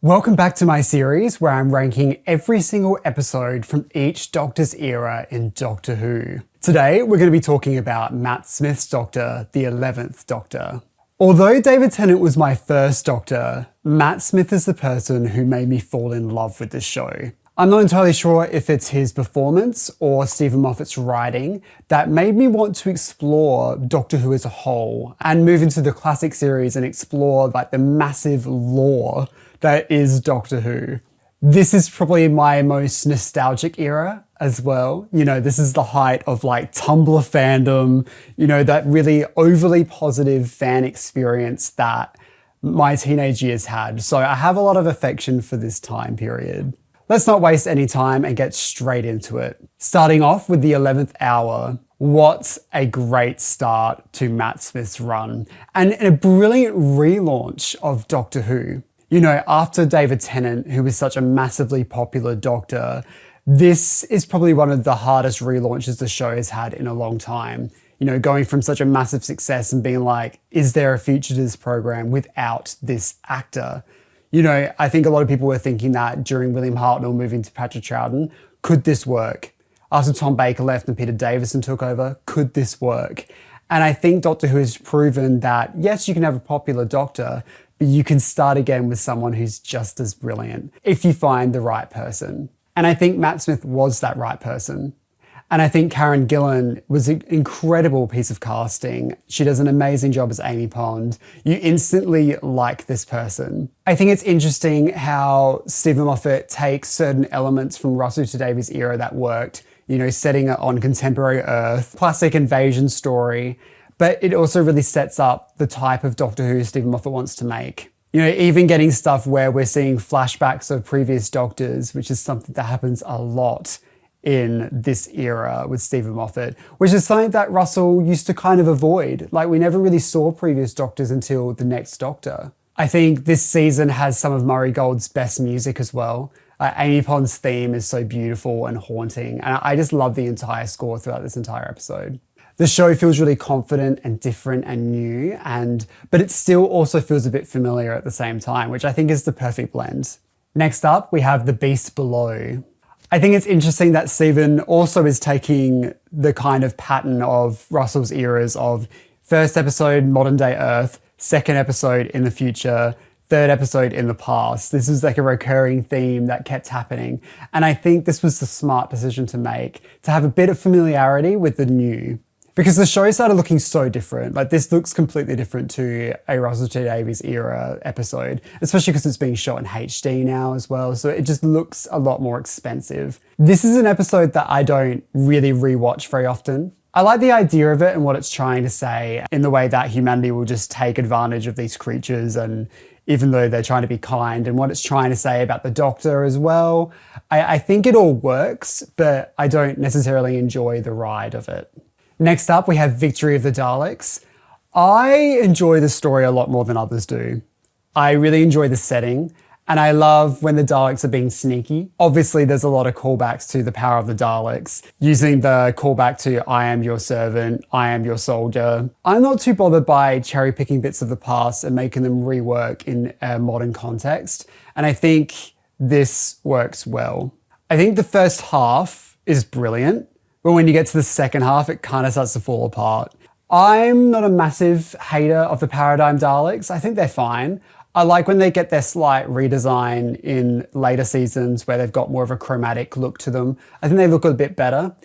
Welcome back to my series where I'm ranking every single episode from each Doctor's era in Doctor Who. Today we're going to be talking about Matt Smith's Doctor, the 11th Doctor. Although David Tennant was my first Doctor, Matt Smith is the person who made me fall in love with this show. I'm not entirely sure if it's his performance or Stephen Moffat's writing that made me want to explore Doctor Who as a whole and move into the classic series and explore the massive lore that is Doctor Who. This is probably my most nostalgic era as well. You know, this is the height of Tumblr fandom, that really overly positive fan experience that my teenage years had. So I have a lot of affection for this time period. Let's not waste any time and get straight into it. Starting off with the 11th Hour. What a great start to Matt Smith's run and a brilliant relaunch of Doctor Who. After David Tennant, who was such a massively popular Doctor, this is probably one of the hardest relaunches the show has had in a long time. Going from such a massive success and being like, is there a future to this program without this actor? I think a lot of people were thinking that during William Hartnell moving to Patrick Troughton, could this work? After Tom Baker left and Peter Davison took over, could this work? And I think Doctor Who has proven that, yes, you can have a popular Doctor, but you can start again with someone who's just as brilliant if you find the right person. And I think Matt Smith was that right person. And I think Karen Gillan was an incredible piece of casting. She does an amazing job as Amy Pond. You instantly like this person. I think it's interesting how Stephen Moffat takes certain elements from Russell T Davies' era that worked, setting it on contemporary Earth, classic invasion story, but it also really sets up the type of Doctor Who Stephen Moffat wants to make. Even getting stuff where we're seeing flashbacks of previous Doctors, which is something that happens a lot in this era with Stephen Moffat, which is something that Russell used to kind of avoid. We never really saw previous Doctors until the next Doctor. I think this season has some of Murray Gold's best music as well. Amy Pond's theme is so beautiful and haunting, and I just love the entire score throughout this entire episode. The show feels really confident and different and new, but it still also feels a bit familiar at the same time, which I think is the perfect blend. Next up, we have The Beast Below. I think it's interesting that Stephen also is taking the kind of pattern of Russell's eras of first episode, modern day Earth, second episode in the future, third episode in the past. This is a recurring theme that kept happening. And I think this was the smart decision to make, to have a bit of familiarity with the new. Because the show started looking so different. This looks completely different to a Russell T Davies era episode, especially because it's being shot in HD now as well. So it just looks a lot more expensive. This is an episode that I don't really rewatch very often. I like the idea of it and what it's trying to say in the way that humanity will just take advantage of these creatures, and even though they're trying to be kind, and what it's trying to say about the Doctor as well. I think it all works, but I don't necessarily enjoy the ride of it. Next up, we have Victory of the Daleks. I enjoy the story a lot more than others do. I really enjoy the setting, and I love when the Daleks are being sneaky. Obviously, there's a lot of callbacks to the power of the Daleks, using the callback to I am your servant, I am your soldier. I'm not too bothered by cherry-picking bits of the past and making them rework in a modern context, and I think this works well. I think the first half is brilliant, but when you get to the second half, it kind of starts to fall apart. I'm not a massive hater of the Paradigm Daleks. I think they're fine. I like when they get their slight redesign in later seasons where they've got more of a chromatic look to them. I think they look a bit better,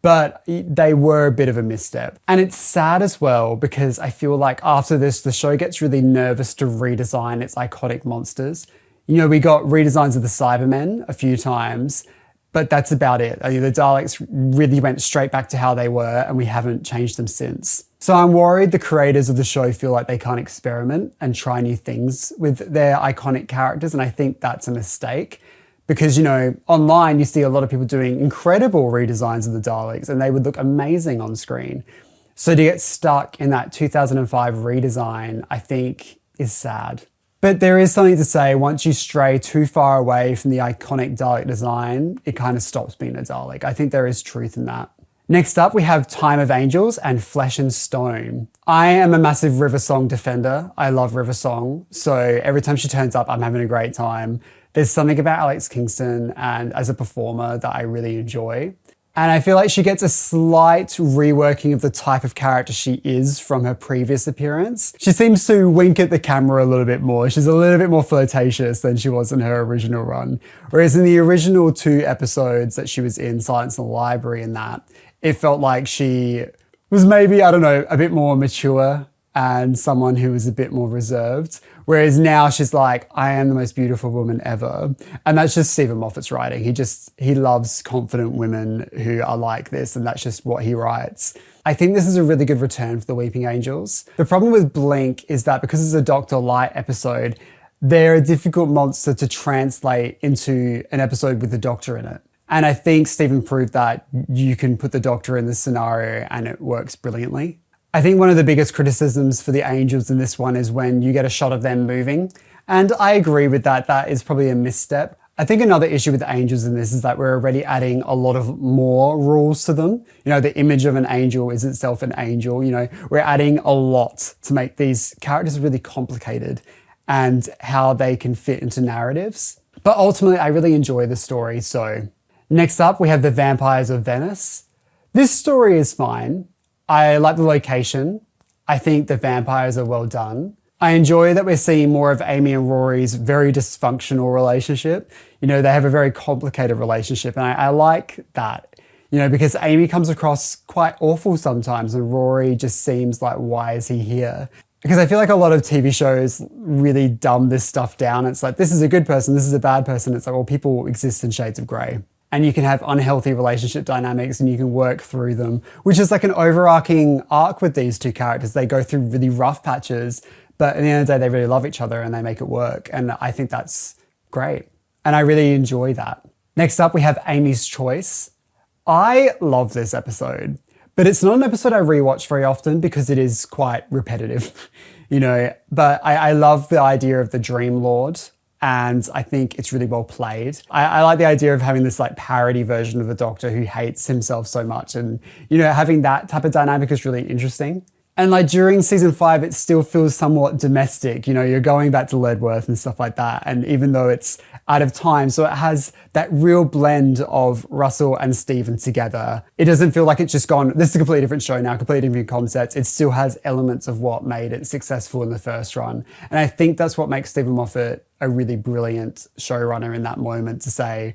but they were a bit of a misstep. And it's sad as well because I feel like after this, the show gets really nervous to redesign its iconic monsters. We got redesigns of the Cybermen a few times, but that's about it. The Daleks really went straight back to how they were, and we haven't changed them since. So I'm worried the creators of the show feel like they can't experiment and try new things with their iconic characters, and I think that's a mistake. Because, online you see a lot of people doing incredible redesigns of the Daleks, and they would look amazing on screen. So to get stuck in that 2005 redesign, I think is sad. But there is something to say, once you stray too far away from the iconic Dalek design, it kind of stops being a Dalek. I think there is truth in that. Next up, we have Time of Angels and Flesh and Stone. I am a massive River Song defender. I love River Song. So every time she turns up, I'm having a great time. There's something about Alex Kingston and as a performer that I really enjoy. And I feel like she gets a slight reworking of the type of character she is from her previous appearance. She seems to wink at the camera a little bit more. She's a little bit more flirtatious than she was in her original run. Whereas in the original 2 episodes that she was in, Silence in the Library and that, it felt like she was maybe, I don't know, a bit more mature and someone who was a bit more reserved. Whereas now she's like, I am the most beautiful woman ever. And that's just Stephen Moffat's writing. He loves confident women who are like this, and that's just what he writes. I think this is a really good return for the Weeping Angels. The problem with Blink is that because it's a Dr. Light episode, they're a difficult monster to translate into an episode with the Doctor in it. And I think Stephen proved that you can put the Doctor in this scenario and it works brilliantly. I think one of the biggest criticisms for the Angels in this one is when you get a shot of them moving. And I agree with that. That is probably a misstep. I think another issue with the Angels in this is that we're already adding a lot of more rules to them. You know, the image of an angel is itself an angel. You know, we're adding a lot to make these characters really complicated and how they can fit into narratives. But ultimately, I really enjoy the story. So next up, we have the Vampires of Venice. This story is fine. I like the location. I think the vampires are well done. I enjoy that we're seeing more of Amy and Rory's very dysfunctional relationship. You know, they have a very complicated relationship, and I like that, you know, because Amy comes across quite awful sometimes and Rory just seems like, why is he here? Because I feel like a lot of TV shows really dumb this stuff down. It's like, this is a good person, this is a bad person. It's like, well, people exist in shades of grey. And you can have unhealthy relationship dynamics and you can work through them, which is like an overarching arc with these 2 characters. They go through really rough patches, but at the end of the day, they really love each other and they make it work. And I think that's great. And I really enjoy that. Next up, we have Amy's Choice. I love this episode, but it's not an episode I rewatch very often because it is quite repetitive, you know, but I love the idea of the Dream Lord. And I think it's really well played. I like the idea of having this like parody version of the Doctor who hates himself so much. And, you know, having that type of dynamic is really interesting. And like during season 5, it still feels somewhat domestic. You know, you're going back to Ledworth and stuff like that. And even though it's out of time, so it has that real blend of Russell and Stephen together. It doesn't feel like it's just gone, this is a completely different show now, completely different concepts. It still has elements of what made it successful in the first run. And I think that's what makes Stephen Moffat a really brilliant showrunner in that moment, to say,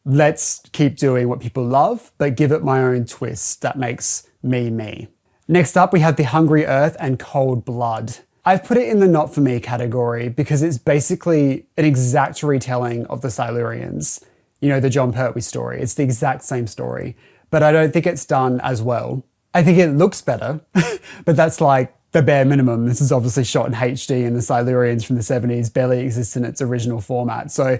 let's keep doing what people love, but give it my own twist that makes me me. Next up, we have The Hungry Earth and Cold Blood. I've put it in the not for me category because it's basically an exact retelling of the Silurians. You know, the John Pertwee story. It's the exact same story, but I don't think it's done as well. I think it looks better, but that's like the bare minimum. This is obviously shot in HD and the Silurians from the 70s barely exist in its original format. So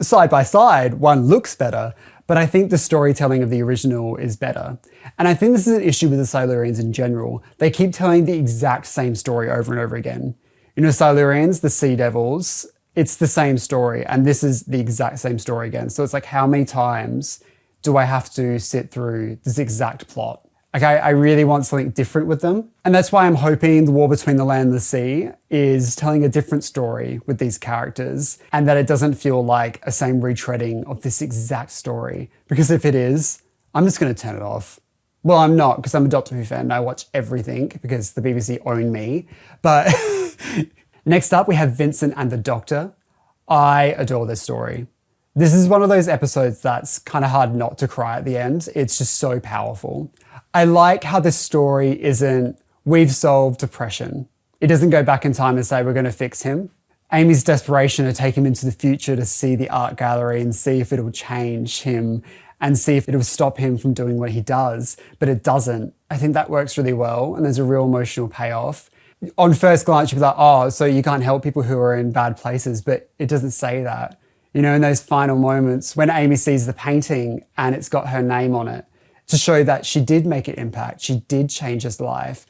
side by side, one looks better, but I think the storytelling of the original is better. And I think this is an issue with the Silurians in general. They keep telling the exact same story over and over again. You know, Silurians, the Sea Devils, it's the same story, and this is the exact same story again. So it's like, how many times do I have to sit through this exact plot? Okay, I really want something different with them. And that's why I'm hoping The War Between the Land and the Sea is telling a different story with these characters, and that it doesn't feel like a same retreading of this exact story. Because if it is, I'm just going to turn it off. Well, I'm not, because I'm a Doctor Who fan and I watch everything because the BBC own me. But next up, we have Vincent and the Doctor. I adore this story. This is one of those episodes that's kind of hard not to cry at the end. It's just so powerful. I like how this story isn't, we've solved depression. It doesn't go back in time and say, we're going to fix him. Amy's desperation to take him into the future to see the art gallery and see if it'll change him and see if it'll stop him from doing what he does, but it doesn't. I think that works really well, and there's a real emotional payoff. On first glance, you'd be like, oh, so you can't help people who are in bad places, but it doesn't say that. You know, in those final moments when Amy sees the painting and it's got her name on it, to show that she did make an impact, she did change his life,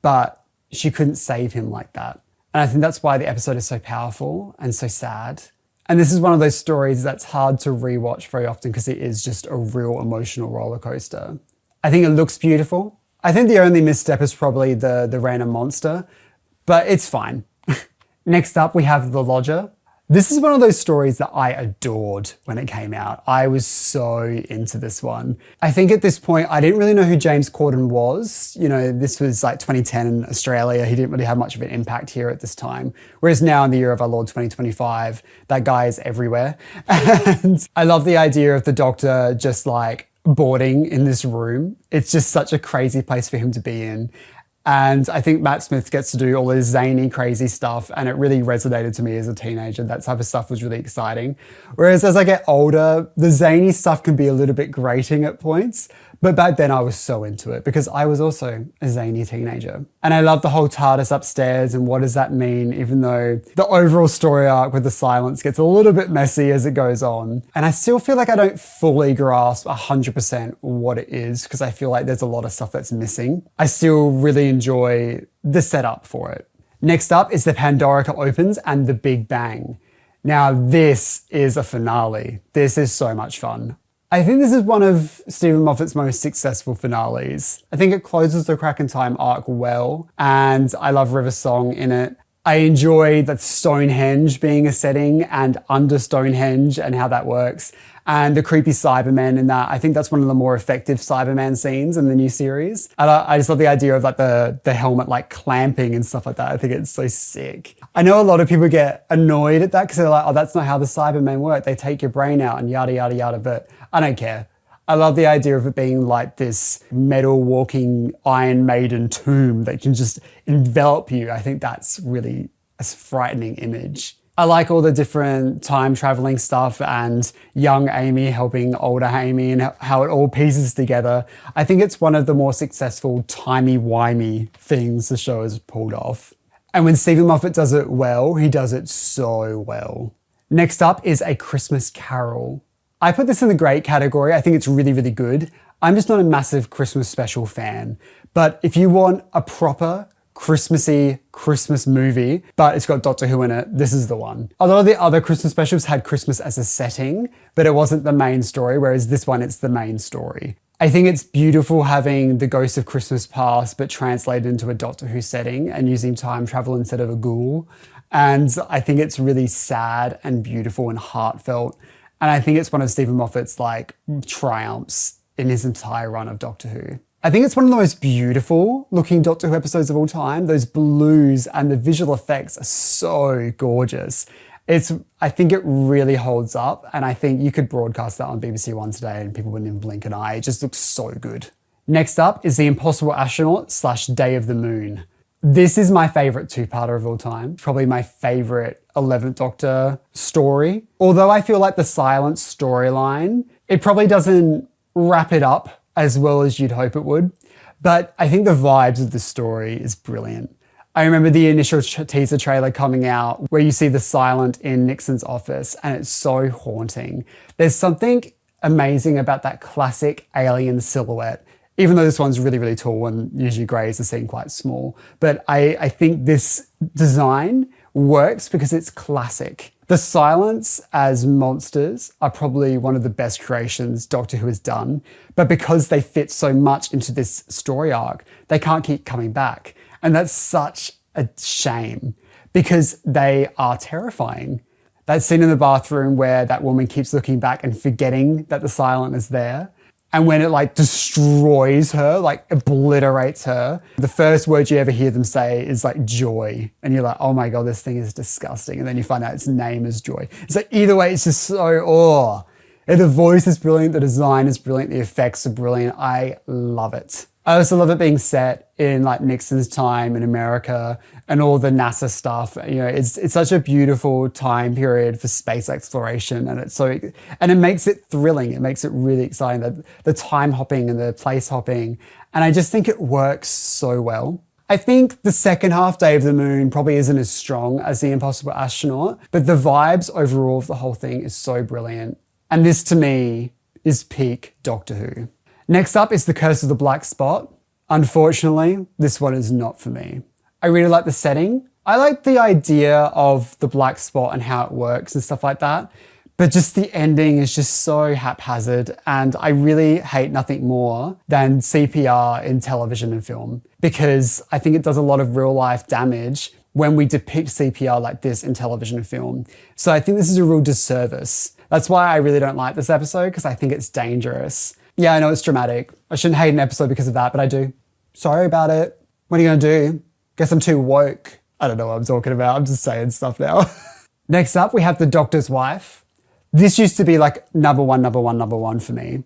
but she couldn't save him like that. And I think that's why the episode is so powerful and so sad. And this is one of those stories that's hard to rewatch very often because it is just a real emotional roller coaster. I think it looks beautiful. I think the only misstep is probably the random monster, but it's fine. Next up, we have The Lodger. This is one of those stories that I adored when it came out. I was so into this one. I think at this point, I didn't really know who James Corden was. You know, this was like 2010 in Australia. He didn't really have much of an impact here at this time. Whereas now in the year of our Lord 2025, that guy is everywhere. And I love the idea of the Doctor just like boarding in this room. It's just such a crazy place for him to be in. And I think Matt Smith gets to do all this zany, crazy stuff, and it really resonated to me as a teenager. That type of stuff was really exciting. Whereas as I get older, the zany stuff can be a little bit grating at points. But back then I was so into it because I was also a zany teenager. And I love the whole TARDIS upstairs and what does that mean, even though the overall story arc with the silence gets a little bit messy as it goes on. And I still feel like I don't fully grasp 100% what it is because I feel like there's a lot of stuff that's missing. I still really enjoy the setup for it. Next up is the Pandora Opens and the Big Bang. Now this is a finale. This is so much fun. I think this is one of Stephen Moffat's most successful finales. I think it closes the Crack in Time arc well, and I love River Song in it. I enjoy that Stonehenge being a setting and under Stonehenge and how that works. And the creepy Cybermen in that. I think that's one of the more effective Cyberman scenes in the new series. And I just love the idea of like the helmet like clamping and stuff like that. I think it's so sick. I know a lot of people get annoyed at that because they're like, oh, that's not how the Cybermen work. They take your brain out and yada, yada, yada. But I don't care. I love the idea of it being like this metal walking Iron Maiden tomb that can just envelop you. I think that's really a frightening image. I like all the different time traveling stuff and young Amy helping older Amy and how it all pieces together. I think it's one of the more successful timey-wimey things the show has pulled off. And when Stephen Moffat does it well, he does it so well. Next up is A Christmas Carol. I put this in the great category. I think it's really, really good. I'm just not a massive Christmas special fan. But if you want a proper Christmassy Christmas movie, but it's got Doctor Who in it, this is the one. A lot of the other Christmas specials had Christmas as a setting, but it wasn't the main story, whereas this one, it's the main story. I think it's beautiful having the Ghost of Christmas Past, but translated into a Doctor Who setting and using time travel instead of a ghoul. And I think it's really sad and beautiful and heartfelt. And I think it's one of Stephen Moffat's like triumphs in his entire run of Doctor Who. I think it's one of the most beautiful looking Doctor Who episodes of all time. Those blues and the visual effects are so gorgeous. I think it really holds up, and I think you could broadcast that on BBC One today and people wouldn't even blink an eye. It just looks so good. Next up is The Impossible Astronaut / Day of the Moon. This is my favorite two-parter of all time. Probably my favorite 11th Doctor story. Although I feel like the Silence storyline, it probably doesn't wrap it up as well as you'd hope it would. But I think the vibes of the story is brilliant. I remember the initial teaser trailer coming out where you see the Silent in Nixon's office and it's so haunting. There's something amazing about that classic alien silhouette, even though this one's really, really tall and usually greys are seen quite small. But I think this design works because it's classic. The Silents as monsters are probably one of the best creations Doctor Who has done, but because they fit so much into this story arc, they can't keep coming back. And that's such a shame because they are terrifying. That scene in the bathroom where that woman keeps looking back and forgetting that the Silent is there, and when it like destroys her, like obliterates her, the first word you ever hear them say is like joy. And you're like, oh my God, this thing is disgusting. And then you find out its name is Joy. It's like, either way, it's just so, the voice is brilliant. The design is brilliant. The effects are brilliant. I love it. I also love it being set in like Nixon's time in America and all the NASA stuff. You know, it's such a beautiful time period for space exploration, and it makes it thrilling. It makes it really exciting. The time hopping and the place hopping, and I just think it works so well. I think the second half, Day of the Moon, probably isn't as strong as The Impossible Astronaut, but the vibes overall of the whole thing is so brilliant. And this to me is peak Doctor Who. Next up is The Curse of the Black Spot. Unfortunately, this one is not for me. I really like the setting. I like the idea of the black spot and how it works and stuff like that. But just the ending is just so haphazard, and I really hate nothing more than CPR in television and film, because I think it does a lot of real life damage when we depict CPR like this in television and film. So I think this is a real disservice. That's why I really don't like this episode, because I think it's dangerous. Yeah, I know it's dramatic. I shouldn't hate an episode because of that, but I do. Sorry about it. What are you gonna do? Guess I'm too woke. I don't know what I'm talking about. I'm just saying stuff now. Next up, we have the Doctor's wife. This used to be like number one for me.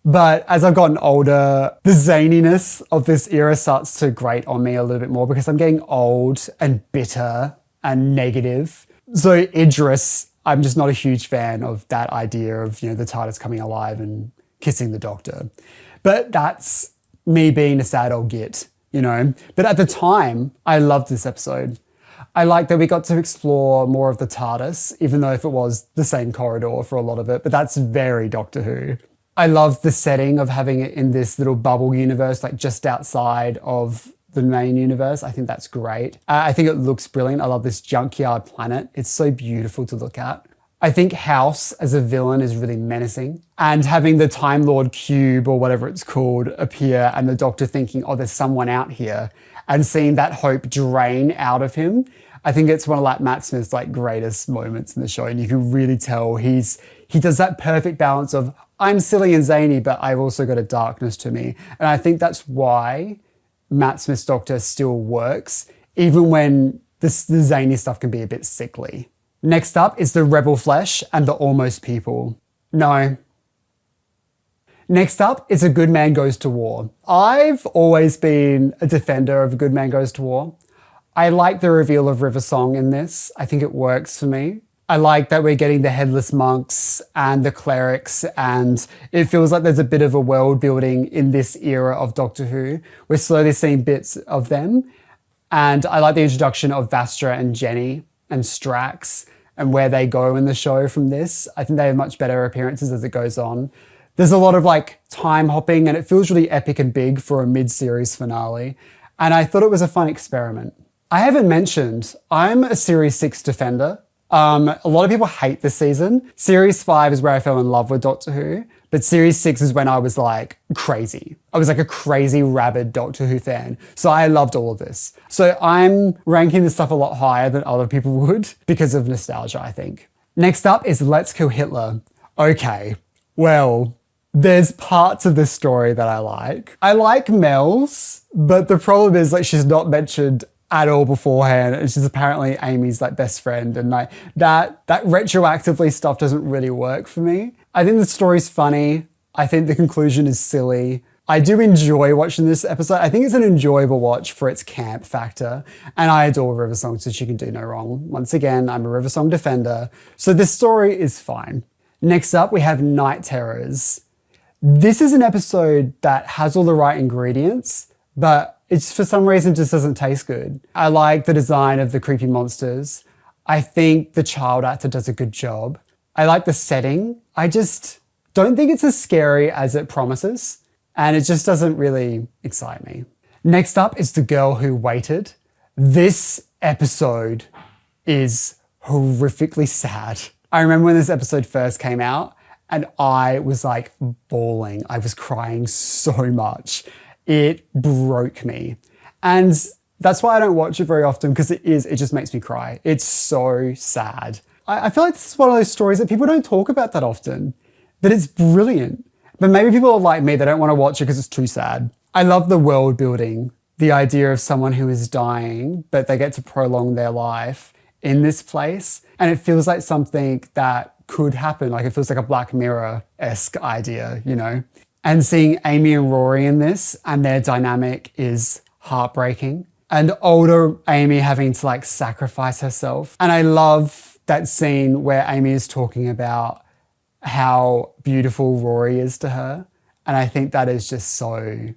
But as I've gotten older, the zaniness of this era starts to grate on me a little bit more, because I'm getting old and bitter and negative. So Idris, I'm just not a huge fan of that idea of, the TARDIS coming alive and kissing the Doctor. But that's me being a sad old git, But at the time, I loved this episode. I like that we got to explore more of the TARDIS, even though if it was the same corridor for a lot of it, but that's very Doctor Who. I love the setting of having it in this little bubble universe, like just outside of the main universe. I think that's great. I think it looks brilliant. I love this junkyard planet. It's so beautiful to look at. I think House as a villain is really menacing, and having the Time Lord cube or whatever it's called appear, and the Doctor thinking, oh, there's someone out here, and seeing that hope drain out of him. I think it's one of like Matt Smith's like greatest moments in the show, and you can really tell he does that perfect balance of I'm silly and zany, but I've also got a darkness to me. And I think that's why Matt Smith's Doctor still works, even when the zany stuff can be a bit sickly. Next up is the Rebel Flesh and the Almost People. No. Next up is A Good Man Goes to War. I've always been a defender of A Good Man Goes to War. I like the reveal of River Song in this. I think it works for me. I like that we're getting the headless monks and the clerics, and it feels like there's a bit of a world building in this era of Doctor Who. We're slowly seeing bits of them. And I like the introduction of Vastra and Jenny and Strax and where they go in the show from this. I think they have much better appearances as it goes on. There's a lot of like time hopping, and it feels really epic and big for a mid-series finale. And I thought it was a fun experiment. I haven't mentioned, I'm a Series 6 defender. A lot of people hate this season. Series 5 is where I fell in love with Doctor Who, but Series 6 is when I was like crazy. I was like a crazy rabid Doctor Who fan. So I loved all of this. So I'm ranking this stuff a lot higher than other people would because of nostalgia, I think. Next up is Let's Kill Hitler. Okay, well, there's parts of this story that I like. I like Mel's, but the problem is like she's not mentioned at all beforehand, and she's apparently Amy's like best friend, and like that retroactively stuff doesn't really work for me. I think the story's funny. I think the conclusion is silly. I do enjoy watching this episode. I think it's an enjoyable watch for its camp factor, and I adore River Song, so she can do no wrong. Once again, I'm a River Song defender, so this story is fine. Next up, we have Night Terrors. This is an episode that has all the right ingredients, but it's for some reason just doesn't taste good. I like the design of the creepy monsters. I think the child actor does a good job. I like the setting. I just don't think it's as scary as it promises, and it just doesn't really excite me. Next up is The Girl Who Waited. This episode is horrifically sad. I remember when this episode first came out, and I was like bawling. I was crying so much. It broke me. And that's why I don't watch it very often, because it just makes me cry. It's so sad. I feel like this is one of those stories that people don't talk about that often, but it's brilliant. But maybe people are like me, they don't want to watch it because it's too sad. I love the world building, the idea of someone who is dying, but they get to prolong their life in this place. And it feels like something that could happen. Like it feels like a Black Mirror-esque idea, And seeing Amy and Rory in this and their dynamic is heartbreaking. And older Amy having to like sacrifice herself. And I love that scene where Amy is talking about how beautiful Rory is to her. And I think that is just so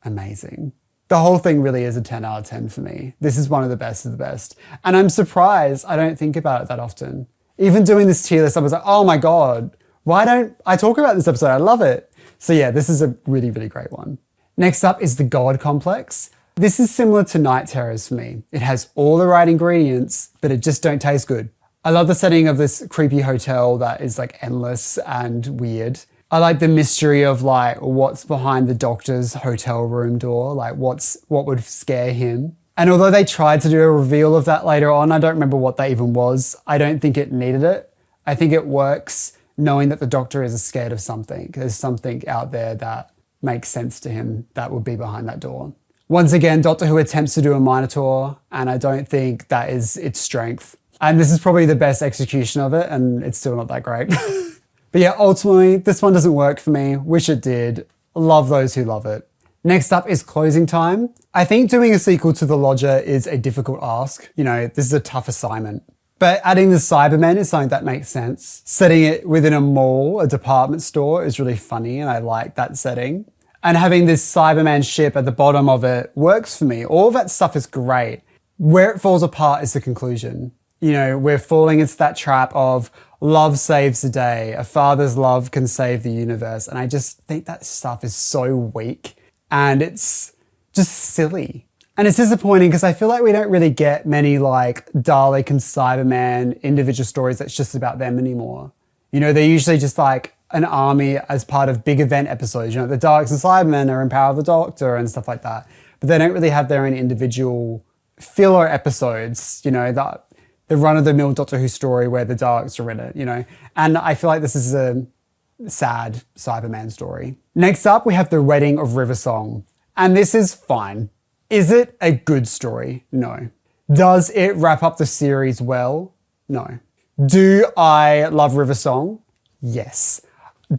amazing. The whole thing really is a 10 out of 10 for me. This is one of the best of the best. And I'm surprised I don't think about it that often. Even doing this tier list, I was like, oh my God, why don't I talk about this episode? I love it. So yeah, this is a really, really great one. Next up is The God Complex. This is similar to Night Terrors for me. It has all the right ingredients, but it just don't taste good. I love the setting of this creepy hotel that is like endless and weird. I like the mystery of like what's behind the Doctor's hotel room door, like what would scare him. And although they tried to do a reveal of that later on, I don't remember what that even was. I don't think it needed it. I think it works knowing that the Doctor is scared of something. There's something out there that makes sense to him that would be behind that door. Once again, Doctor Who attempts to do a Minotaur, and I don't think that is its strength. And this is probably the best execution of it, and it's still not that great. But yeah, ultimately, this one doesn't work for me. Wish it did. Love those who love it. Next up is Closing Time. I think doing a sequel to The Lodger is a difficult ask. You know, this is a tough assignment. But adding the Cybermen is something that makes sense. Setting it within a mall, a department store, is really funny, and I like that setting. And having this Cyberman ship at the bottom of it works for me. All that stuff is great. Where it falls apart is the conclusion. You know, we're falling into that trap of love saves the day. A father's love can save the universe. And I just think that stuff is so weak and it's just silly. And it's disappointing because I feel like we don't really get many like Dalek and Cyberman individual stories that's just about them anymore. You know, they're usually just like an army as part of big event episodes. You know, the Daleks and Cybermen are in Power of the Doctor and stuff like that. But they don't really have their own individual filler episodes, you know, the run-of-the-mill Doctor Who story where the Daleks are in it, you know. And I feel like this is a sad Cyberman story. Next up, we have The Wedding of River Song. And this is fine. Is it a good story? No. Does it wrap up the series well? No. Do I love River Song? Yes.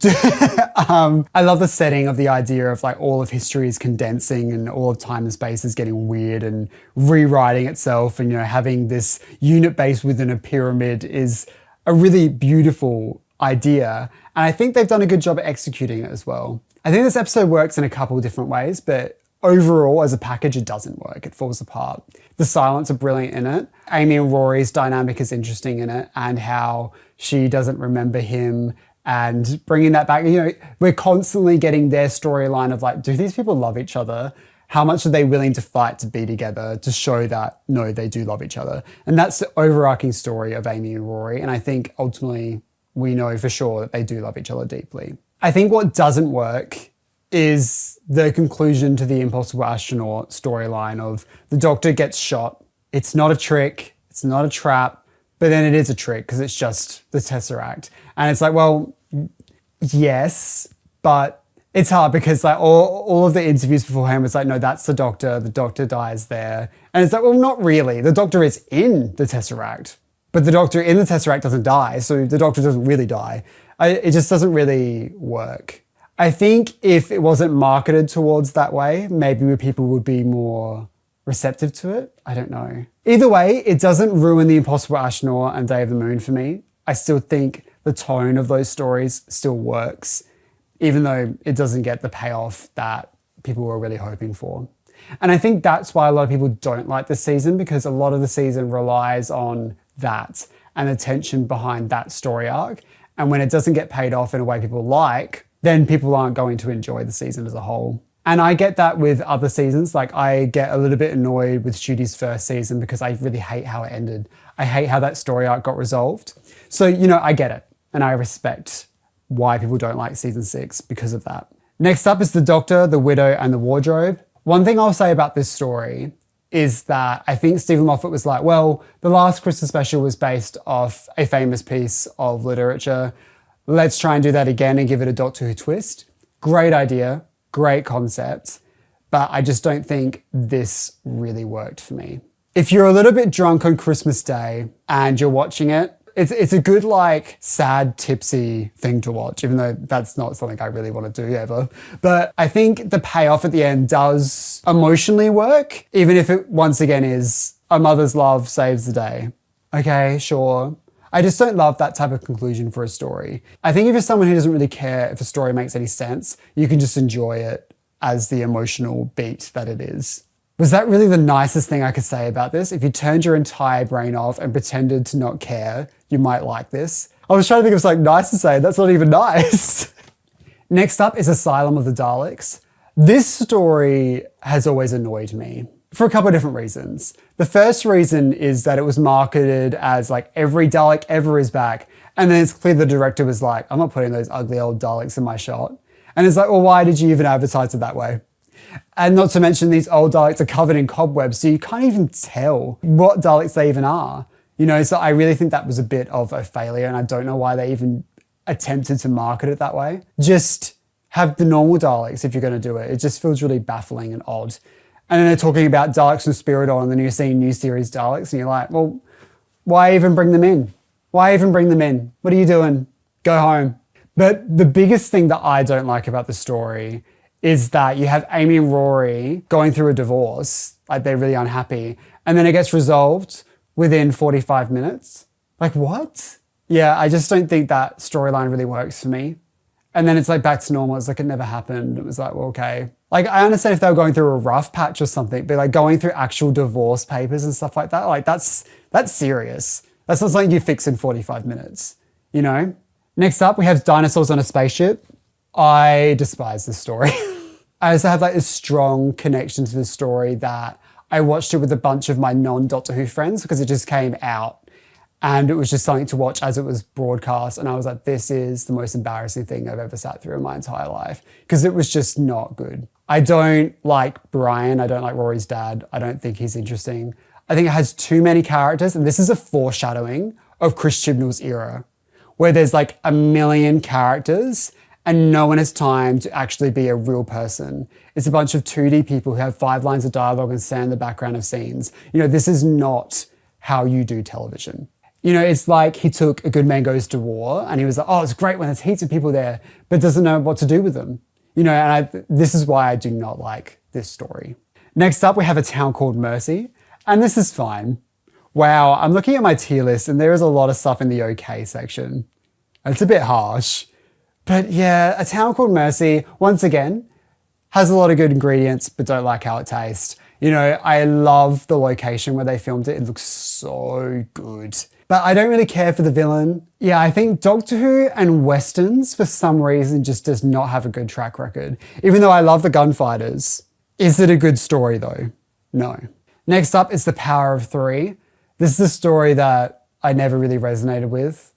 I love the setting of the idea of like all of history is condensing and all of time and space is getting weird and rewriting itself, and you know, having this unit base within a pyramid is a really beautiful idea, and I think they've done a good job at executing it as well. I think this episode works in a couple of different ways, but overall as a package it doesn't work. It falls apart. The silence are brilliant in it. Amy and Rory's dynamic is interesting in it, and how she doesn't remember him and bringing that back. You know, we're constantly getting their storyline of like, do these people love each other? How much are they willing to fight to be together to show that, no, they do love each other? And that's the overarching story of Amy and Rory. And I think ultimately we know for sure that they do love each other deeply. I think what doesn't work is the conclusion to the Impossible Astronaut storyline of the Doctor gets shot. It's not a trick. It's not a trap. But then it is a trick because it's just the Tesseract. And it's like, well, yes, but it's hard because like all of the interviews beforehand was like, no, that's the Doctor dies there. And it's like, well, not really. The Doctor is in the Tesseract, but the Doctor in the Tesseract doesn't die. So the Doctor doesn't really die. It just doesn't really work. I think if it wasn't marketed towards that way, maybe people would be more receptive to it. I don't know. Either way, it doesn't ruin The Impossible Astronaut and Day of the Moon for me. I still think the tone of those stories still works, even though it doesn't get the payoff that people were really hoping for. And I think that's why a lot of people don't like this season, because a lot of the season relies on that and the tension behind that story arc. And when it doesn't get paid off in a way people like, then people aren't going to enjoy the season as a whole. And I get that with other seasons. Like I get a little bit annoyed with Judy's first season because I really hate how it ended. I hate how that story arc got resolved. So, you know, I get it. And I respect why people don't like season 6 because of that. Next up is The Doctor, The Widow and the Wardrobe. One thing I'll say about this story is that I think Stephen Moffat was like, well, the last Christmas special was based off a famous piece of literature. Let's try and do that again and give it a Doctor Who twist. Great idea, great concept, but I just don't think this really worked for me. If you're a little bit drunk on Christmas Day and you're watching it, it's a good, like, sad, tipsy thing to watch, even though that's not something I really want to do ever. But I think the payoff at the end does emotionally work, even if it, once again, is a mother's love saves the day. Okay, sure. I just don't love that type of conclusion for a story. I think if you're someone who doesn't really care if a story makes any sense, you can just enjoy it as the emotional beat that it is. Was that really the nicest thing I could say about this? If you turned your entire brain off and pretended to not care, you might like this. I was trying to think of something nice to say. That's not even nice. Next up is Asylum of the Daleks. This story has always annoyed me. for a couple of different reasons. The first reason is that it was marketed as like every Dalek ever is back. And then it's clear the director was like, I'm not putting those ugly old Daleks in my shot. And it's like, well, why did you even advertise it that way? And not to mention these old Daleks are covered in cobwebs, so you can't even tell what Daleks they even are. So I really think that was a bit of a failure, and I don't know why they even attempted to market it that way. Just have the normal Daleks if you're going to do it. It just feels really baffling and odd. And then they're talking about Daleks from Spiridon, and then you're seeing new series Daleks, and you're like, well, why even bring them in? Why even bring them in? What are you doing? Go home. But the biggest thing that I don't like about the story is that you have Amy and Rory going through a divorce, like they're really unhappy, and then it gets resolved within 45 minutes. Like, what? Yeah, I just don't think that storyline really works for me. And then it's like back to normal. It's like it never happened. It was like, well, okay. Like, I understand if they were going through a rough patch or something, but like going through actual divorce papers and stuff like that, like that's serious. That's not something you fix in 45 minutes, Next up, we have Dinosaurs on a Spaceship. I despise this story. I also have like this strong connection to the story that I watched it with a bunch of my non-Doctor Who friends because it just came out and it was just something to watch as it was broadcast. And I was like, this is the most embarrassing thing I've ever sat through in my entire life because it was just not good. I don't like Brian. I don't like Rory's dad. I don't think he's interesting. I think it has too many characters, and this is a foreshadowing of Chris Chibnall's era, where there's like a million characters and no one has time to actually be a real person. It's a bunch of 2D people who have 5 lines of dialogue and stand in the background of scenes. This is not how you do television. It's like he took A Good Man Goes to War and he was like, oh, it's great when there's heaps of people there, but doesn't know what to do with them. This is why I do not like this story. Next up, we have A Town Called Mercy, and this is fine. Wow, I'm looking at my tier list and there is a lot of stuff in the okay section. It's a bit harsh. But yeah, A Town Called Mercy, once again, has a lot of good ingredients, but don't like how it tastes. I love the location where they filmed it. It looks so good. But I don't really care for the villain. Yeah, I think Doctor Who and Westerns, for some reason, just does not have a good track record. Even though I love the gunfighters. Is it a good story though? No. Next up is The Power of Three. This is a story that I never really resonated with.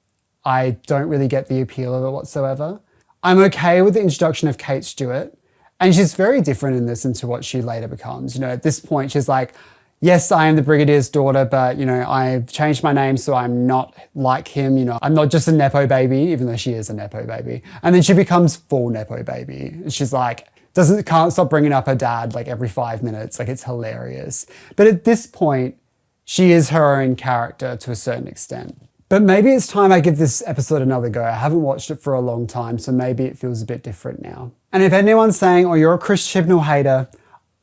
I don't really get the appeal of it whatsoever. I'm okay with the introduction of Kate Stewart, and she's very different in this into what she later becomes. At this point, she's like, yes, I am the Brigadier's daughter, but, I've changed my name so I'm not like him. I'm not just a Nepo baby, even though she is a Nepo baby. And then she becomes full Nepo baby. She's like, can't stop bringing up her dad like every 5 minutes. Like, it's hilarious. But at this point, she is her own character to a certain extent. But maybe it's time I give this episode another go. I haven't watched it for a long time, so maybe it feels a bit different now. And if anyone's saying, oh, you're a Chris Chibnall hater,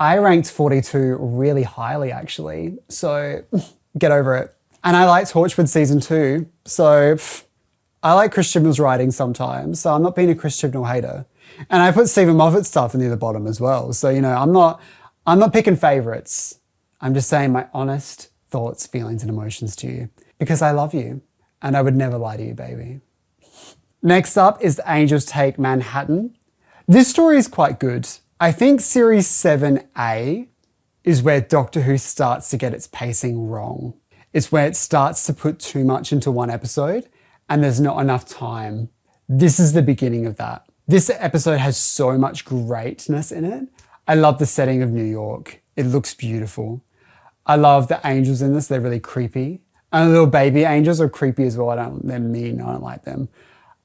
I ranked 42 really highly, actually. So get over it. And I like Torchwood Season 2, so I like Chris Chibnall's writing sometimes, so I'm not being a Chris Chibnall hater. And I put Stephen Moffat stuff near the bottom as well. So, I'm not picking favorites. I'm just saying my honest thoughts, feelings, and emotions to you because I love you. And I would never lie to you, baby. Next up is The Angels Take Manhattan. This story is quite good. I think Series 7A is where Doctor Who starts to get its pacing wrong. It's where it starts to put too much into one episode and there's not enough time. This is the beginning of that. This episode has so much greatness in it. I love the setting of New York. It looks beautiful. I love the angels in this. They're really creepy. And the little baby angels are creepy as well. They're mean. I don't like them.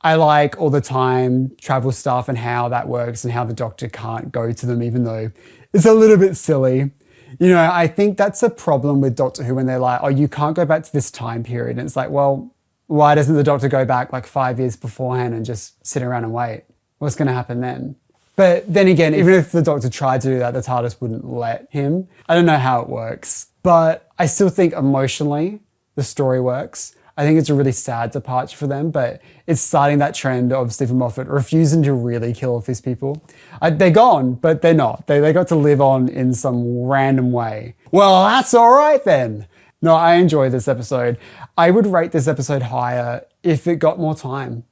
I like all the time travel stuff and how that works and how the Doctor can't go to them, even though it's a little bit silly. I think that's a problem with Doctor Who when they're like, oh, you can't go back to this time period. And it's like, well, why doesn't the Doctor go back like 5 years beforehand and just sit around and wait? What's going to happen then? But then again, even if the Doctor tried to do that, the TARDIS wouldn't let him. I don't know how it works, but I still think emotionally the story works. I think it's a really sad departure for them, but it's starting that trend of Stephen Moffat refusing to really kill off his people. They're gone, but they're not. They got to live on in some random way. Well, that's all right then. No, I enjoy this episode. I would rate this episode higher if it got more time.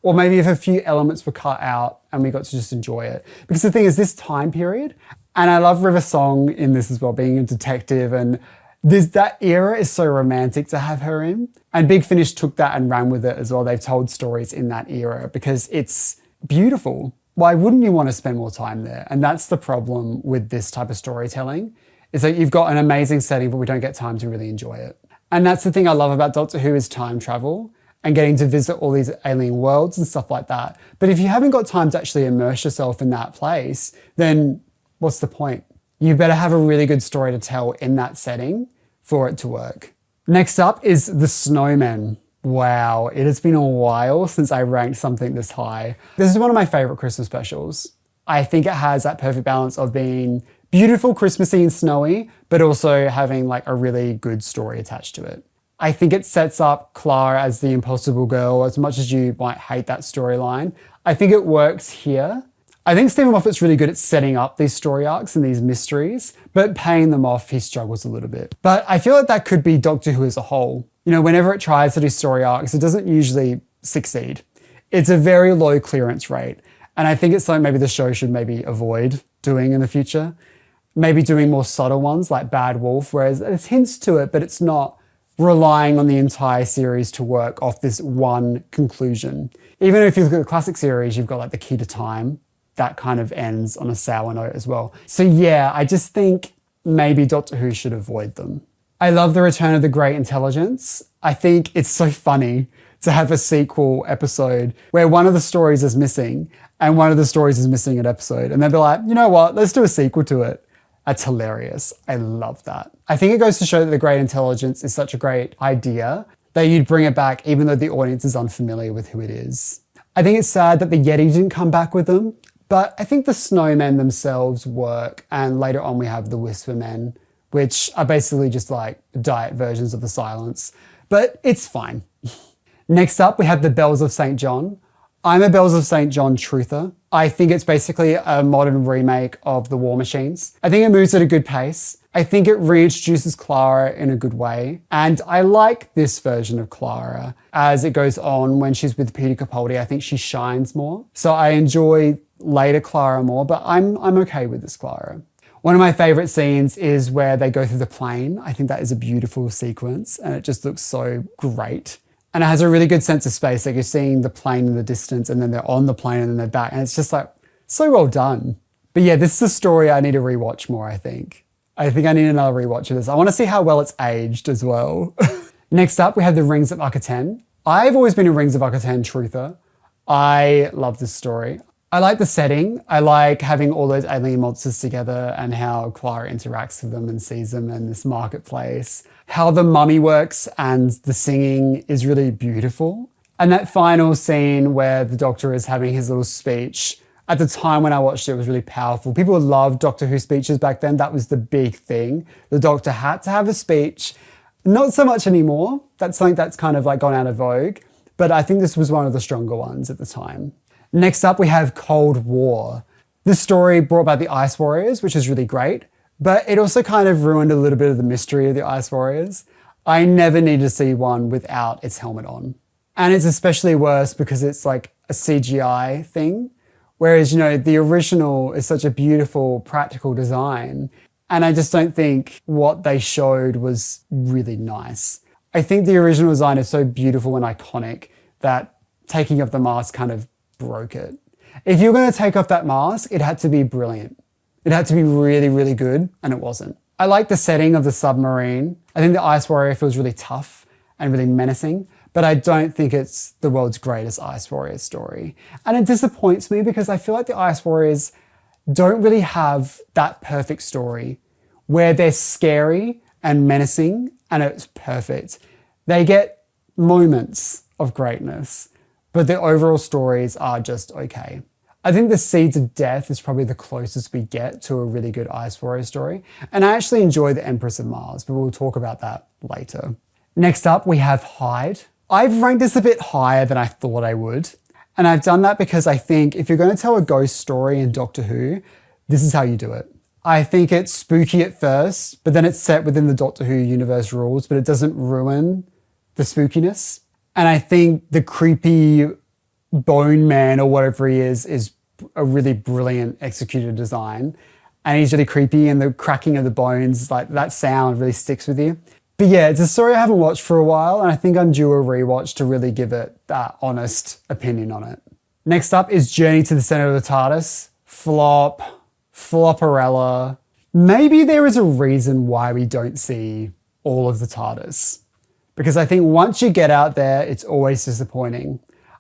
Or maybe if a few elements were cut out and we got to just enjoy it. Because the thing is, this time period And I love River Song in this as well, being a detective, and that era is so romantic to have her in. And Big Finish took that and ran with it as well. They've told stories in that era because it's beautiful. Why wouldn't you want to spend more time there? And that's the problem with this type of storytelling, is that you've got an amazing setting, but we don't get time to really enjoy it. And that's the thing I love about Doctor Who is time travel and getting to visit all these alien worlds and stuff like that. But if you haven't got time to actually immerse yourself in that place, then what's the point? You better have a really good story to tell in that setting for it to work. Next up is the Snowman. Wow, it has been a while since I ranked something this high. This is one of my favorite Christmas specials. I think it has that perfect balance of being beautiful, Christmassy and snowy, but also having like a really good story attached to it. I think it sets up Clara as the impossible girl. As much as you might hate that storyline, I think it works here. I think Stephen Moffat's really good at setting up these story arcs and these mysteries, but paying them off, he struggles a little bit. But I feel like that could be Doctor Who as a whole. You know, whenever it tries to do story arcs, it doesn't usually succeed. It's a very low clearance rate. And I think it's something maybe the show should maybe avoid doing in the future. Maybe doing more subtle ones like Bad Wolf, whereas there's hints to it, but it's not relying on the entire series to work off this one conclusion. Even if you look at the classic series, you've got like the Key to Time, that kind of ends on a sour note as well. So yeah, I just think maybe Doctor Who should avoid them. I love the return of the Great Intelligence. I think it's so funny to have a sequel episode where one of the stories is missing and one of the stories is missing an episode. And they'll be like, you know what, let's do a sequel to it. That's hilarious. I love that. I think it goes to show that the Great Intelligence is such a great idea that you'd bring it back even though the audience is unfamiliar with who it is. I think it's sad that the Yeti didn't come back with them, but I think the Snowmen themselves work. And later on we have the Whispermen, which are basically just like diet versions of the Silence, but it's fine. Next up, we have the Bells of St. John. I'm a Bells of St. John truther. I think it's basically a modern remake of the War Machines. I think it moves at a good pace. I think it reintroduces Clara in a good way. And I like this version of Clara as it goes on. When she's with Peter Capaldi, I think she shines more. So I enjoy later Clara more, but I'm okay with this Clara. One of my favorite scenes is where they go through the plane. I think that is a beautiful sequence and it just looks so great. And it has a really good sense of space. Like you're seeing the plane in the distance and then they're on the plane and then they're back. And it's just like so well done. But yeah, this is a story I need to rewatch more, I think. I think I need another rewatch of this. I want to see how well it's aged as well. Next up, we have the Rings of Autan. I've always been a Rings of Autan truther. I love this story. I like the setting. I like having all those alien monsters together and how Clara interacts with them and sees them in this marketplace. How the mummy works and the singing is really beautiful. And that final scene where the Doctor is having his little speech, at the time when I watched it, it was really powerful. People loved Doctor Who speeches back then. That was the big thing. The Doctor had to have a speech. Not so much anymore. That's something that's kind of like gone out of vogue. But I think this was one of the stronger ones at the time. Next up, we have Cold War. This story brought back the Ice Warriors, which is really great, but it also kind of ruined a little bit of the mystery of the Ice Warriors. I never need to see one without its helmet on. And it's especially worse because it's like a CGI thing, whereas, you know, the original is such a beautiful, practical design. And I just don't think what they showed was really nice. I think the original design is so beautiful and iconic that taking off the mask kind of broke it. If you're going to take off that mask, it had to be brilliant. It had to be really, really good, and it wasn't. I like the setting of the submarine. I think the Ice Warrior feels really tough and really menacing, but I don't think it's the world's greatest Ice Warrior story. And it disappoints me because I feel like the Ice Warriors don't really have that perfect story where they're scary and menacing and it's perfect. They get moments of greatness, but the overall stories are just okay. I think the Seeds of Death is probably the closest we get to a really good Ice Warrior story. And I actually enjoy the Empress of Mars, but we'll talk about that later. Next up, we have Hyde. I've ranked this a bit higher than I thought I would. And I've done that because I think if you're going to tell a ghost story in Doctor Who, this is how you do it. I think it's spooky at first, but then it's set within the Doctor Who universe rules, but it doesn't ruin the spookiness. And I think the creepy Bone Man or whatever he is a really brilliant executed design. and he's really creepy, and the cracking of the bones, like that sound really sticks with you. But yeah, it's a story I haven't watched for a while, and I think I'm due a rewatch to really give it that honest opinion on it. Next up is Journey to the Center of the TARDIS. Flopperella. Maybe there is a reason why we don't see all of the TARDIS. Because I think once you get out there, it's always disappointing.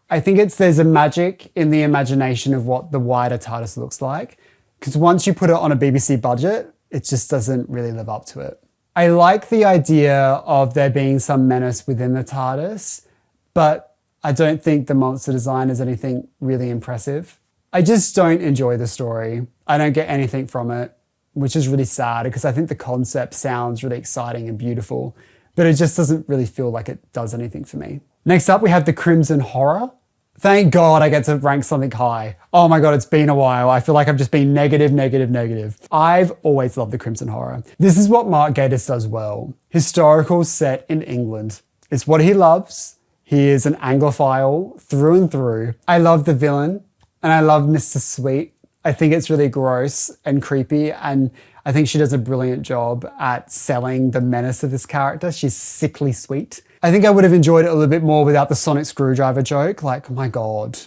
I think there's a magic in the imagination of what the wider TARDIS looks like. Because once you put it on a BBC budget, it just doesn't really live up to it. I like the idea of there being some menace within the TARDIS, but I don't think the monster design is anything really impressive. I just don't enjoy the story. I don't get anything from it, which is really sad because I think the concept sounds really exciting and beautiful, but it just doesn't really feel like it does anything for me. Next up, we have the Crimson Horror. Thank God I get to rank something high. Oh my God, it's been a while. I feel like I've just been negative. I've always loved the Crimson Horror. This is what Mark Gatiss does well. Historical set in England. It's what he loves. He is an Anglophile through and through. I love the villain and I love Mr. Sweet. I think it's really gross and creepy, and I think she does a brilliant job at selling the menace of this character. She's sickly sweet. I think I would have enjoyed it a little bit more without the sonic screwdriver joke. Like, oh my God,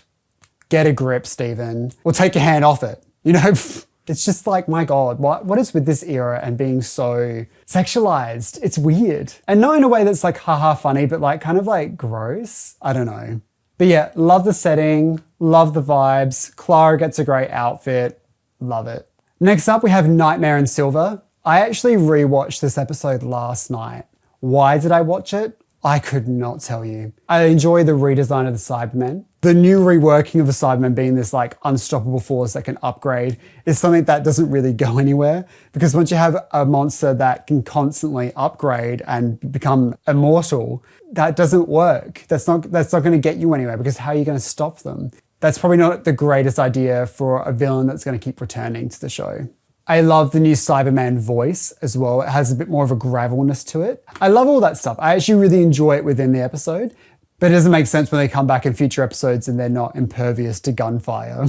get a grip, Stephen. Or take your hand off it. You know, it's just like, my God, what is with this era and being so sexualized? It's weird. And not in a way that's like haha funny, but like kind of like gross. I don't know. But yeah, love the setting, love the vibes. Clara gets a great outfit. Love it. Next up, we have Nightmare in Silver. I actually rewatched this episode last night. Why did I watch it? I could not tell you. I enjoy the redesign of the Cybermen. The new reworking of the Cybermen being this like unstoppable force that can upgrade is something that doesn't really go anywhere, because once you have a monster that can constantly upgrade and become immortal, that doesn't work. That's not going to get you anywhere, because how are you going to stop them? That's probably not the greatest idea for a villain that's going to keep returning to the show. I love the new Cyberman voice as well. It has a bit more of a gravelness to it. I love all that stuff. I actually really enjoy it within the episode, but it doesn't make sense when they come back in future episodes and they're not impervious to gunfire.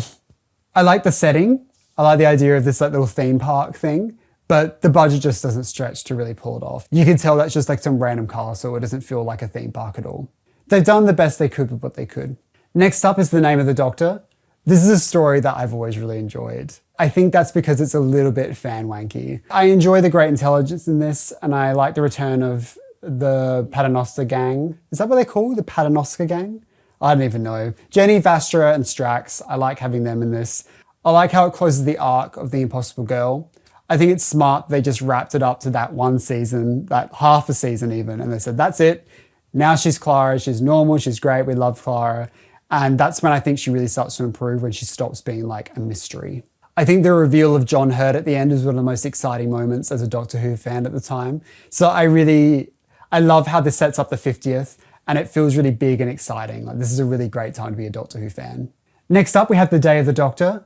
I like the setting. I like the idea of this like little theme park thing, but the budget just doesn't stretch to really pull it off. You can tell that's just like some random castle. It doesn't feel like a theme park at all. They've done the best they could with what they could. Next up is The Name of the Doctor. This is a story that I've always really enjoyed. I think that's because it's a little bit fan wanky. I enjoy the great intelligence in this, and I like the return of the Paternoster gang. Is that what they're called? The Paternoster gang? I don't even know. Jenny, Vastra, and Strax, I like having them in this. I like how it closes the arc of The Impossible Girl. I think it's smart they just wrapped it up to that one season, that half a season even, and they said, that's it. Now she's Clara, she's normal, she's great, we love Clara. And that's when I think she really starts to improve, when she stops being like a mystery. I think the reveal of John Hurt at the end is one of the most exciting moments as a Doctor Who fan at the time. So I love how this sets up the 50th, and it feels really big and exciting. Like, this is a really great time to be a Doctor Who fan. Next up, we have The Day of the Doctor.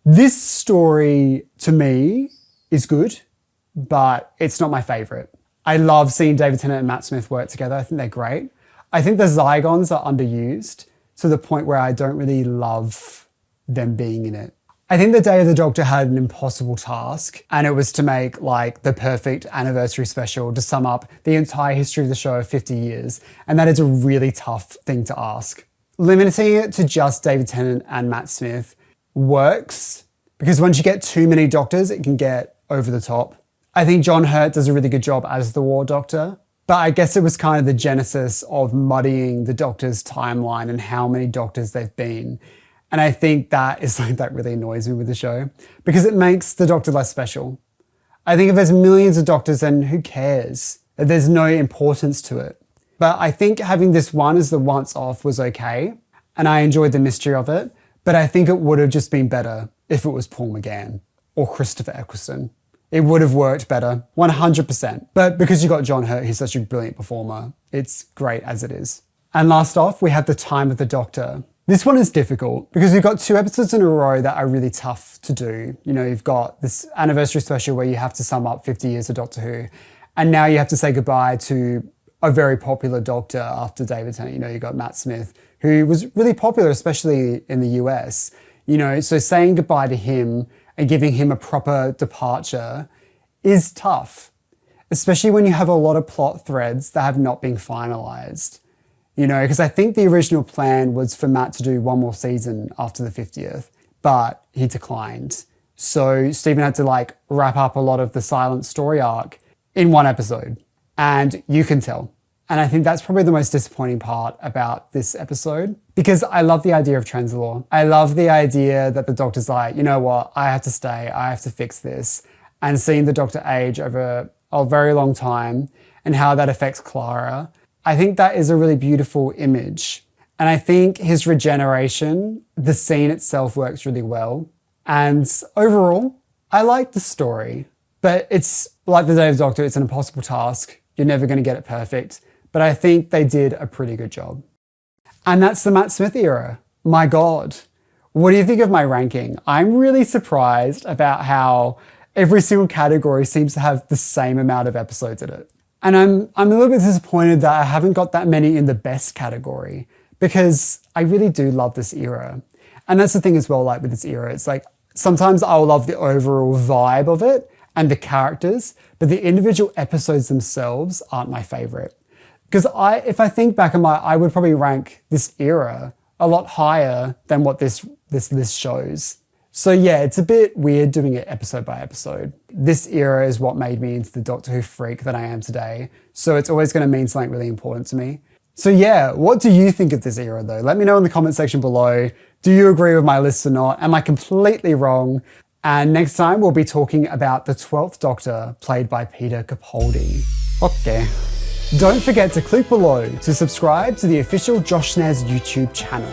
This story, to me, is good, but it's not my favorite. I love seeing David Tennant and Matt Smith work together. I think they're great. I think the Zygons are underused to the point where I don't really love them being in it. I think The Day of the Doctor had an impossible task, and it was to make like the perfect anniversary special to sum up the entire history of the show of 50 years. And that is a really tough thing to ask. Limiting it to just David Tennant and Matt Smith works, because once you get too many Doctors, it can get over the top. I think John Hurt does a really good job as the War Doctor, but I guess it was kind of the genesis of muddying the Doctor's timeline and how many Doctors they've been. And I think that is like, that really annoys me with the show, because it makes the Doctor less special. I think if there's millions of Doctors, then who cares? There's no importance to it. But I think having this one as the once off was okay, and I enjoyed the mystery of it, but I think it would have just been better if it was Paul McGann or Christopher Eccleston. It would have worked better, 100%. But because you got John Hurt, he's such a brilliant performer, it's great as it is. And last off, we have The Time of the Doctor. This one is difficult because we've got 2 episodes in a row that are really tough to do. You know, you've got this anniversary special where you have to sum up 50 years of Doctor Who, and now you have to say goodbye to a very popular Doctor after David Tennant. You know, you've got Matt Smith, who was really popular, especially in the US. You know, so saying goodbye to him and giving him a proper departure is tough, especially when you have a lot of plot threads that have not been finalized. You know, because I think the original plan was for Matt to do one more season after the 50th, but he declined. So Stephen had to like wrap up a lot of the Silent story arc in one episode, and you can tell. And I think that's probably the most disappointing part about this episode, because I love the idea of Trenzalore. I love the idea that the Doctor's like, you know what, I have to stay, I have to fix this. And seeing the Doctor age over a very long time and how that affects Clara, I think that is a really beautiful image. And I think his regeneration, the scene itself works really well. And overall, I like the story. But it's like the Day of the Doctor, it's an impossible task. You're never going to get it perfect. But I think they did a pretty good job. And that's the Matt Smith era. My God. What do you think of my ranking? I'm really surprised about how every single category seems to have the same amount of episodes in it. And I'm a little bit disappointed that I haven't got that many in the best category, because I really do love this era. And that's the thing as well, like with this era, it's like sometimes I'll love the overall vibe of it and the characters, but the individual episodes themselves aren't my favorite. Because if I think back on I would probably rank this era a lot higher than what this list shows. So yeah, it's a bit weird doing it episode by episode. This era is what made me into the Doctor Who freak that I am today. So it's always going to mean something really important to me. So yeah, what do you think of this era though? Let me know in the comment section below. Do you agree with my list or not? Am I completely wrong? And next time we'll be talking about the 12th Doctor, played by Peter Capaldi. Okay. Don't forget to click below to subscribe to the official Josh Snares YouTube channel.